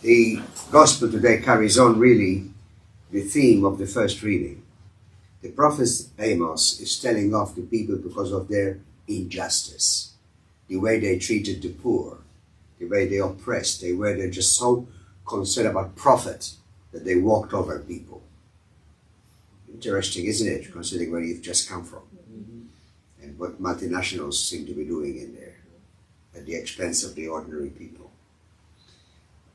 The Gospel today carries on really the theme of the first reading. The prophet Amos is telling off the people because of their injustice, the way they treated the poor, the way they oppressed, the way they're just so concerned about profit that they walked over people. Interesting, isn't it, considering where you've just come from and what multinationals seem to be doing in there at the expense of the ordinary people.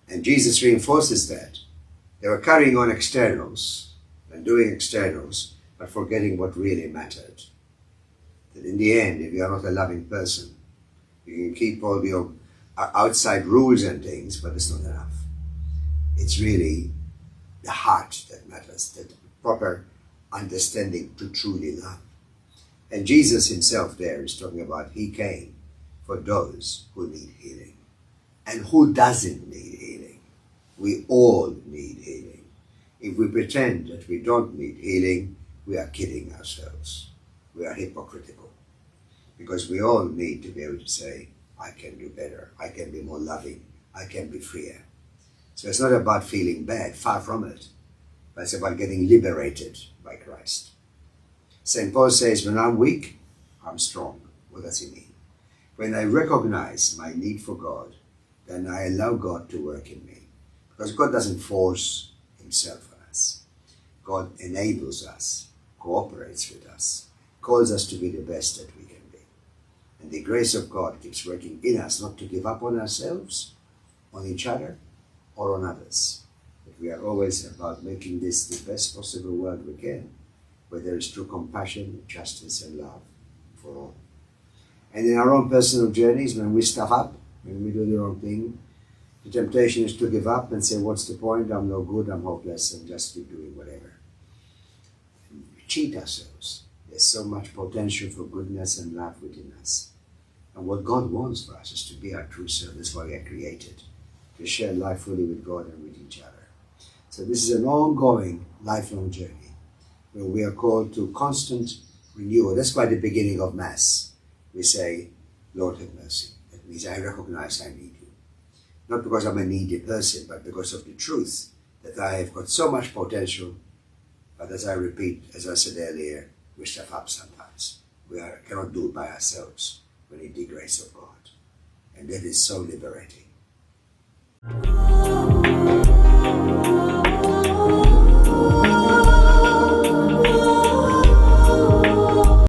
And Jesus reinforces that. They were carrying on externals and doing externals, but forgetting what really mattered. That in the end, if you are not a loving person, you can keep all your outside rules and things, but it's not enough. It's really the heart that matters, the proper understanding to truly love. And Jesus himself there is talking about he came for those who need healing. And who doesn't need healing? We all need healing. If we pretend that we don't need healing, we are kidding ourselves. We are hypocritical. Because we all need to be able to say, I can do better, I can be more loving, I can be freer. So it's not about feeling bad, far from it, but it's about getting liberated by Christ. St. Paul says, when I'm weak, I'm strong. What does he mean? When I recognize my need for God, then I allow God to work in me. Because God doesn't force himself on us. God enables us, cooperates with us, calls us to be the best that we can be. And the grace of God keeps working in us, not to give up on ourselves, on each other, or on others. But we are always about making this the best possible world we can, where there is true compassion, justice, and love for all. And in our own personal journeys, when we stuff up, when we do the wrong thing, the temptation is to give up and say, what's the point? I'm no good, I'm hopeless, and just keep doing whatever. And we cheat ourselves. There's so much potential for goodness and love within us. And what God wants for us is to be our true self. That's why we are created, to share life fully with God and with each other. So this is an ongoing, lifelong journey where we are called to constant renewal. That's why the beginning of Mass, we say, Lord have mercy. That means I recognize I need you. Not because I'm a needy person, but because of the truth that I have got so much potential. But as I repeat, as I said earlier, we stuff up sometimes. We cannot do it by ourselves. We need the grace of God. And that is so liberating.